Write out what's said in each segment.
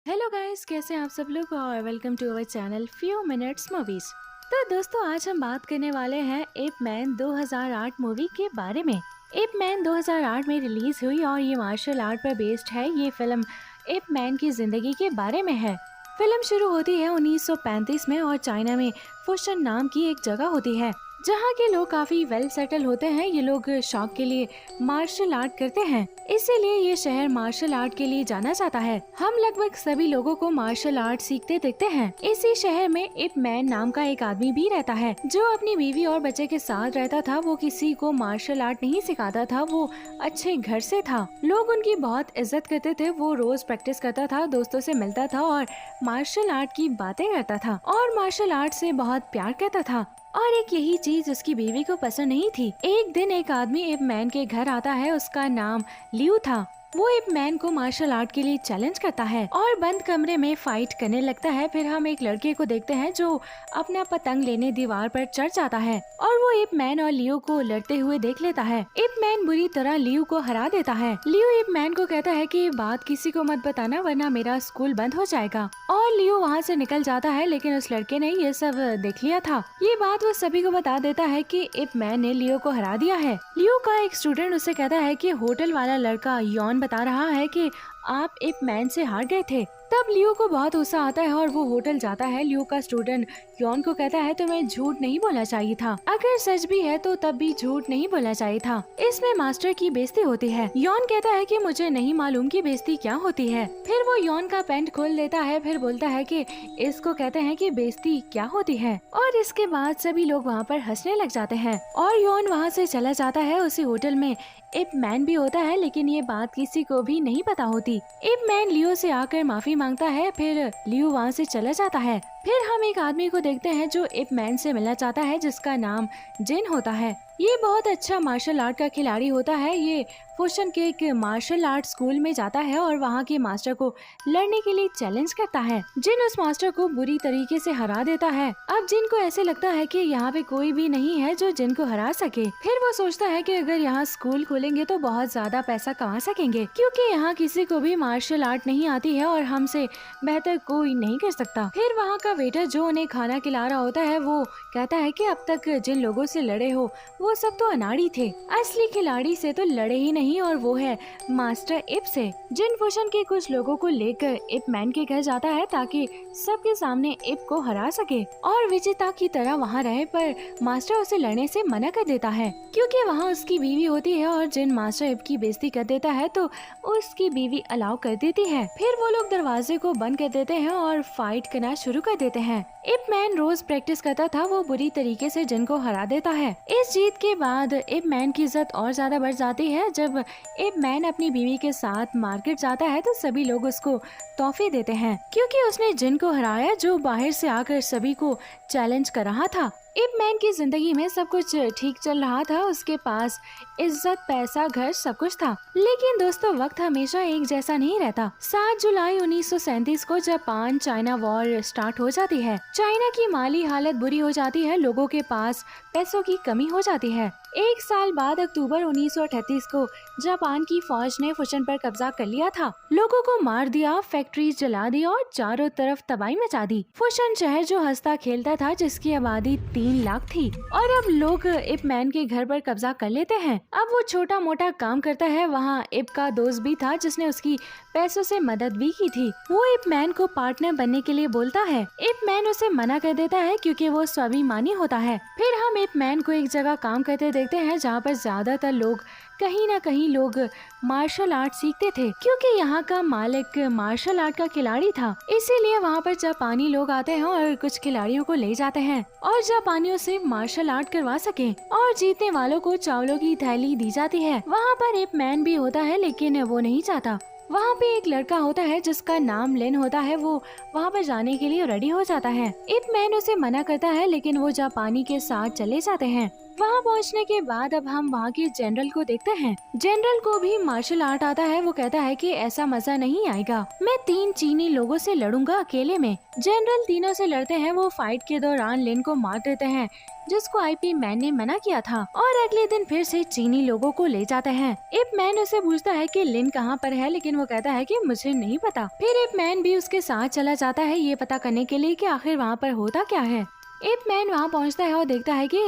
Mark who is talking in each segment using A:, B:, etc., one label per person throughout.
A: Hello guys, कैसे हैं आप सब लोग और welcome to our channel few minutes movies. तो दोस्तों, आज हम बात करने वाले हैं एप मैन 2008 मूवी के बारे में। एप मैन 2008 में रिलीज हुई और ये मार्शल आर्ट पर बेस्ड है। ये फिल्म एप मैन की जिंदगी के बारे में है। फिल्म शुरू होती है 1935 में और चाइना में फुशन नाम की एक जगह होती है जहाँ के लोग काफी वेल सेटल होते हैं। ये लोग शौक के लिए मार्शल आर्ट करते हैं, इसीलिए ये शहर मार्शल आर्ट के लिए जाना जाता है। हम लगभग सभी लोगों को मार्शल आर्ट सीखते देखते हैं। इसी शहर में इप मैन नाम का एक आदमी भी रहता है जो अपनी बीवी और बच्चे के साथ रहता था। वो किसी को मार्शल आर्ट नहीं सिखाता था, वो अच्छे घर से था। लोग उनकी बहुत इज्जत करते थे। वो रोज प्रैक्टिस करता था, दोस्तों से मिलता था और मार्शल आर्ट की बातें करता था और मार्शल आर्ट से बहुत प्यार करता था। और एक यही चीज उसकी बीवी को पसंद नहीं थी। एक दिन एक आदमी इप मैन के घर आता है, उसका नाम लियू था। वो इप मैन को मार्शल आर्ट के लिए चैलेंज करता है और बंद कमरे में फाइट करने लगता है। फिर हम एक लड़के को देखते हैं जो अपना पतंग लेने दीवार पर चढ़ जाता है और वो इप मैन और लियू को लड़ते हुए देख लेता है। इप मैन बुरी तरह लियू को हरा देता है। लियू इप मैन को कहता है कि ये बात किसी को मत बताना वरना मेरा स्कूल बंद हो जाएगा। और लियू वहाँ से निकल जाता है, लेकिन उस लड़के ने ये सब देख लिया था। ये बात वो सभी को बता देता है कि इप मैन ने लियू को हरा दिया है। लियू का एक स्टूडेंट उसे कहता है कि होटल वाला लड़का यॉन बता रहा है कि आप इप मैन से हार गए थे। तब लियो को बहुत गुस्सा आता है और वो होटल जाता है। लियो का स्टूडेंट यॉन को कहता है तुम्हें झूठ नहीं बोलना चाहिए था, अगर सच भी है तो तब भी झूठ नहीं बोलना चाहिए था। इसमें मास्टर की बेइज्जती होती है। यॉन कहता है कि मुझे नहीं मालूम कि बेइज्जती क्या होती है। फिर वो यॉन का पैंट खोल देता है, फिर बोलता है कि इसको कहते हैं कि बेइज्जती क्या होती है। और इसके बाद सभी लोग वहाँ पर हंसने लग जाते हैं और यॉन वहाँ से चला जाता है। उसी होटल में इप मैन भी होता है, लेकिन ये बात किसी को भी नहीं पता होती। इप मैन लियो से आकर माफी मांगता है, फिर लियो वहाँ से चला जाता है। फिर हम एक आदमी को देखते हैं जो इप मैन से मिलना चाहता है, जिसका नाम जिन होता है। ये बहुत अच्छा मार्शल आर्ट का खिलाड़ी होता है। ये फुशन के एक मार्शल आर्ट स्कूल में जाता है और वहाँ के मास्टर को लड़ने के लिए चैलेंज करता है। जिन उस मास्टर को बुरी तरीके से हरा देता है। अब जिन को ऐसे लगता है कि यहाँ पे कोई भी नहीं है जो जिन को हरा सके। फिर वो सोचता है कि अगर यहाँ स्कूल खोलेंगे तो बहुत ज्यादा पैसा कमा सकेंगे, क्योंकि यहाँ किसी को भी मार्शल आर्ट नहीं आती है और हमसे बेहतर कोई नहीं कर सकता। फिर वहाँ का वेटर जो उन्हें खाना खिला रहा होता है वो कहता है कि अब तक जिन लोगों से लड़े हो वो सब तो अनाड़ी थे, असली खिलाड़ी से तो लड़े ही नहीं, और वो है मास्टर इप से। जिन फुशन के कुछ लोगों को लेकर इप मैन के घर जाता है ताकि सबके सामने इप को हरा सके और विजेता की तरह वहाँ रहे, पर मास्टर उसे लड़ने से मना कर देता है क्योंकि वहाँ उसकी बीवी होती है। और जिन मास्टर इप की बेइज्जती कर देता है तो उसकी बीवी अलाउ कर देती है। फिर वो लोग दरवाजे को बंद कर देते हैं और फाइट करना शुरू कर देते हैं। इप मैन रोज प्रैक्टिस करता था, वो बुरी तरीके से जिन को हरा देता है। इस जीत के बाद इप मैन की इज्जत और ज्यादा बढ़ जाती है। जब इप मैन अपनी बीवी के साथ मार्केट जाता है तो सभी लोग उसको तोहफे देते हैं क्योंकि उसने जिन को हराया जो बाहर से आकर सभी को चैलेंज कर रहा था। इप मैन की जिंदगी में सब कुछ ठीक चल रहा था। उसके पास इज्जत, पैसा, घर सब कुछ था। लेकिन दोस्तों, वक्त हमेशा एक जैसा नहीं रहता। 7 जुलाई 1937 को जापान चाइना वॉर स्टार्ट हो जाती है। चाइना की माली हालत बुरी हो जाती है, लोगों के पास पैसों की कमी हो जाती है। एक साल बाद अक्टूबर 1938 को जापान की फौज ने फुशन पर कब्जा कर लिया था। लोगों को मार दिया, फैक्ट्री जला दी और चारों तरफ तबाही मचा दी। फुशन शहर जो हंसता खेलता था, जिसकी आबादी 3 लाख थी, और अब लोग इप मैन के घर पर कब्जा कर लेते हैं। अब वो छोटा मोटा काम करता है। वहाँ इप का दोस्त भी था जिसने उसकी पैसों से मदद भी की थी। वो इप मैन को पार्टनर बनने के लिए बोलता है। इप मैन उसे मना कर देता है क्योंकि वो स्वाभिमानी होता है। फिर हम इप मैन को एक जगह काम करते देखते हैं जहाँ पर ज्यादातर लोग कहीं ना कहीं लोग मार्शल आर्ट सीखते थे, क्योंकि यहाँ का मालिक मार्शल आर्ट का खिलाड़ी था। इसीलिए वहाँ पर जापानी लोग आते हैं और कुछ खिलाड़ियों को ले जाते हैं और जापानियों से मार्शल आर्ट करवा सके, और जीतने वालों को चावलों की थैली दी जाती है। वहाँ पर इप मैन भी होता है, लेकिन वो नहीं चाहता। वहाँ पे एक लड़का होता है जिसका नाम लिन होता है। वो वहाँ पर जाने के लिए रेडी हो जाता है। इप मैन उसे मना करता है, लेकिन वो जापानी के साथ चले जाते हैं। वहाँ पहुँचने के बाद अब हम वहाँ के जनरल को देखते हैं। जनरल को भी मार्शल आर्ट आता है। वो कहता है कि ऐसा मजा नहीं आएगा, मैं 3 चीनी लोगों से लड़ूंगा अकेले में। जनरल तीनों से लड़ते हैं। वो फाइट के दौरान लिन को मार देते हैं, जिसको आईपी मैन ने मना किया था, और अगले दिन फिर से चीनी लोगों को ले जाते हैं। इप मैन उसे पूछता है कि लिन कहाँ पर है, लेकिन वो कहता है कि मुझे नहीं पता। फिर इप मैन भी उसके साथ चला जाता है ये पता करने के लिए कि आखिर वहाँ पर होता क्या है। इप मैन वहाँ पहुँचता है और देखता है कि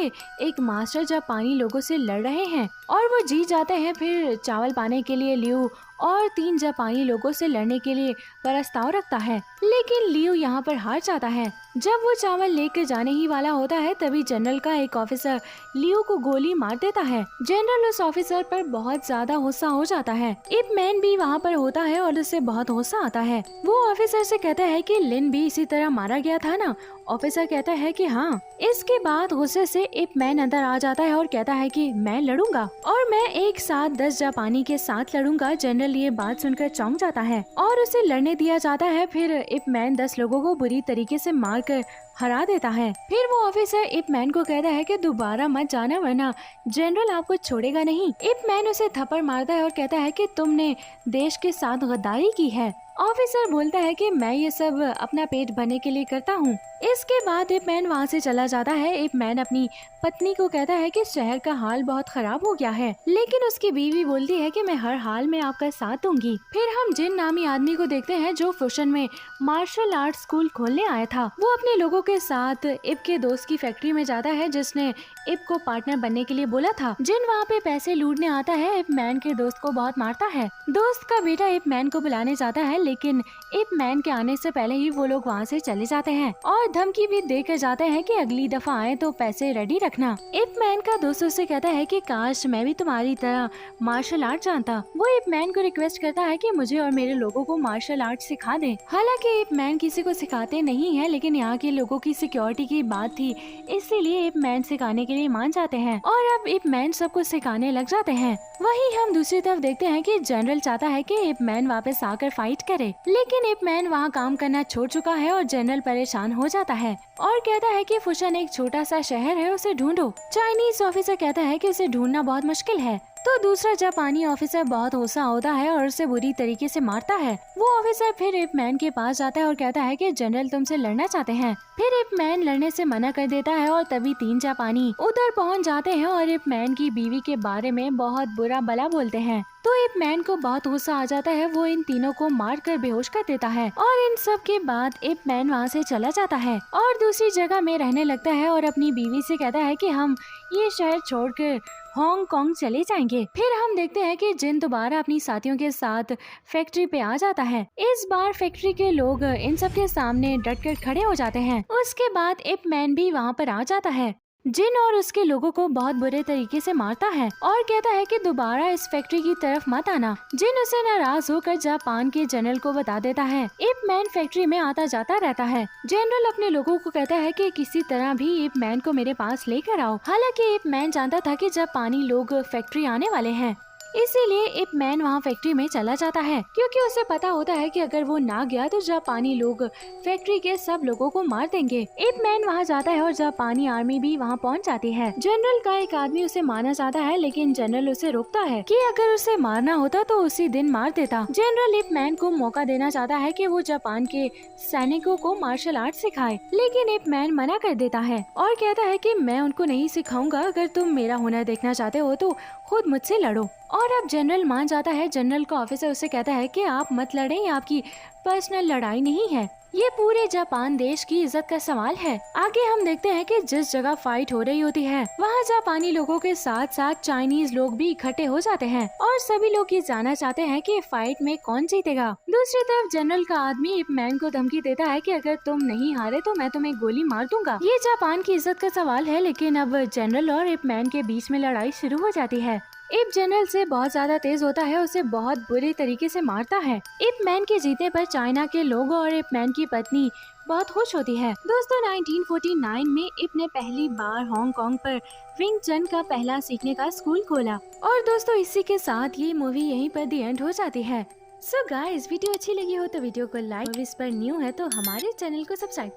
A: एक मास्टर जापानी लोगों से लड़ रहे हैं और वो जीत जाते हैं। फिर चावल पाने के लिए लियू और 3 जापानी लोगों से लड़ने के लिए प्रस्ताव रखता है, लेकिन लियू यहाँ पर हार जाता है। जब वो चावल लेकर जाने ही वाला होता है तभी जनरल का एक ऑफिसर लियू को गोली मार देता है। जनरल उस ऑफिसर पर बहुत ज्यादा गुस्सा हो जाता है। इप मैन भी वहाँ पर होता है और उससे बहुत गुस्सा आता है। वो ऑफिसर से कहता है कि लिन भी इसी तरह मारा गया था ना। ऑफिसर कहता है कि हाँ। इसके बाद गुस्से से इप मैन अंदर आ जाता है और कहता है कि मैं लड़ूंगा और मैं एक साथ 10 जापानी के साथ लड़ूंगा। जनरल ये बात सुनकर चौंक जाता है और उसे लड़ने दिया जाता है। फिर इप मैन 10 लोगों को बुरी तरीके से मारकर हरा देता है। फिर वो ऑफिसर इप मैन को कहता है कि दोबारा मत जाना वरना जनरल आपको छोड़ेगा नहीं। इप मैन उसे थप्पड़ मारता है और कहता है कि तुमने देश के साथ गद्दारी की है। ऑफिसर बोलता है कि मैं ये सब अपना पेट भरने के लिए करता हूँ। इसके बाद इप मैन वहाँ से चला जाता है। इप मैन अपनी पत्नी को कहता है कि शहर का हाल बहुत खराब हो गया है, लेकिन उसकी बीवी बोलती है कि मैं हर हाल में आपका साथ दूंगी। फिर हम जिन नामी आदमी को देखते हैं जो फुशन में मार्शल आर्ट स्कूल खोलने आया था। वो अपने लोगों के साथ इप के दोस्त की फैक्ट्री में जाता है जिसने इप को पार्टनर बनने के लिए बोला था। जिन वहाँ पे पैसे लूटने आता है, इप मैन के दोस्त को बहुत मारता है। दोस्त का बेटा इप मैन को बुलाने जाता है, लेकिन इप मैन के आने से पहले ही वो लोग वहाँ से चले जाते हैं और धमकी भी देकर जाते हैं कि अगली दफा आए तो पैसे रेडी रखना। इप मैन का दोस्त उससे कहता है कि काश मैं भी तुम्हारी तरह मार्शल आर्ट जानता। वो इप मैन को रिक्वेस्ट करता है कि मुझे और मेरे लोगों को मार्शल आर्ट सिखा दे। हालांकि इप मैन किसी को सिखाते नहीं है, लेकिन यहाँ के लोगों की सिक्योरिटी की बात थी, इसीलिए इप मैन सिखाने के लिए मान जाते हैं और अब इप मैन सबको सिखाने लग जाते हैं। वहीं हम दूसरी तरफ देखते हैं कि जनरल चाहता है कि इप मैन वापस आकर फाइट करे, लेकिन इप मैन वहाँ काम करना छोड़ चुका है और जनरल परेशान हो जाता है और कहता है कि फुशन एक छोटा सा शहर है, उसे ढूंढो। चाइनीज ऑफिसर कहता है कि उसे ढूंढना बहुत मुश्किल है, तो दूसरा जापानी ऑफिसर बहुत गुस्सा होता है और उसे बुरी तरीके से मारता है। वो ऑफिसर फिर इप मैन के पास जाता है और कहता है कि जनरल तुमसे लड़ना चाहते हैं। फिर इप मैन लड़ने से मना कर देता है और तभी 3 जापानी उधर पहुंच जाते हैं और इप मैन की बीवी के बारे में बहुत बुरा भला बोलते हैं। तो इप मैन को बहुत गुस्सा आ जाता है। वो इन तीनों को मार कर बेहोश कर देता है और इन सब के बाद इप मैन वहाँ से चला जाता है और दूसरी जगह में रहने लगता है और अपनी बीवी से कहता है कि हम ये शहर छोड़कर हांगकांग चले जाएंगे। फिर हम देखते हैं कि जिन दोबारा अपनी साथियों के साथ फैक्ट्री पे आ जाता है। इस बार फैक्ट्री के लोग इन सब के सामने डटकर खड़े हो जाते हैं। उसके बाद इप मैन भी वहाँ पर आ जाता है। जिन और उसके लोगों को बहुत बुरे तरीके से मारता है और कहता है कि दोबारा इस फैक्ट्री की तरफ मत आना। जिन उसे नाराज होकर जापान के जनरल को बता देता है। इप मैन फैक्ट्री में आता जाता रहता है। जनरल अपने लोगों को कहता है कि किसी तरह भी इप मैन को मेरे पास लेकर आओ। हालांकि इप मैन जानता था कि जापानी लोग फैक्ट्री आने वाले हैं, इसीलिए इप मैन वहाँ फैक्ट्री में चला जाता है, क्योंकि उसे पता होता है कि अगर वो ना गया तो जापानी लोग फैक्ट्री के सब लोगों को मार देंगे। इप मैन वहाँ जाता है और जापानी आर्मी भी वहाँ पहुँच जाती है। जनरल का एक आदमी उसे मारना चाहता है, लेकिन जनरल उसे रोकता है कि अगर उसे मारना होता तो उसी दिन मार देता। जनरल इप मैन को मौका देना चाहता है कि वो जापान के सैनिकों को मार्शल आर्ट सिखाए, लेकिन इप मैन मना कर देता है और कहता है कि मैं उनको नहीं सिखाऊंगा, अगर तुम मेरा हुनर देखना चाहते हो तो खुद मुझसे लड़ो। और अब जनरल मान जाता है। जनरल का ऑफिसर उससे कहता है कि आप मत लड़ें, ये आपकी पर्सनल लड़ाई नहीं है, ये पूरे जापान देश की इज्जत का सवाल है। आगे हम देखते हैं कि जिस जगह फाइट हो रही होती है वहाँ जापानी लोगों के साथ साथ चाइनीज लोग भी इकट्ठे हो जाते हैं और सभी लोग ये जानना चाहते हैं कि फाइट में कौन जीतेगा। दूसरी तरफ जनरल का आदमी इप मैन को धमकी देता है कि अगर तुम नहीं हारे तो मैं तुम्हें गोली मार दूंगा। ये जापान की इज्जत का सवाल है, लेकिन अब जनरल और इप मैन के बीच में लड़ाई शुरू हो जाती है। इप जनरल से बहुत ज्यादा तेज होता है, उसे बहुत बुरे तरीके से मारता है। इप मैन के जीतने पर चाइना के लोग और इप मैन की पत्नी बहुत खुश होती है। दोस्तों 1949 में इप ने पहली बार हांगकांग पर विंग चन का पहला सीखने का स्कूल खोला। और दोस्तों इसी के साथ ये मूवी यहीं पर दी एंड हो जाती है। सो गाइस, वीडियो अच्छी लगी हो तो वीडियो को लाइक, मूवीज पर न्यू है तो हमारे चैनल को सब्सक्राइब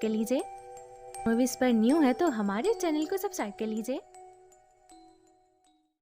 A: कर लीजिए।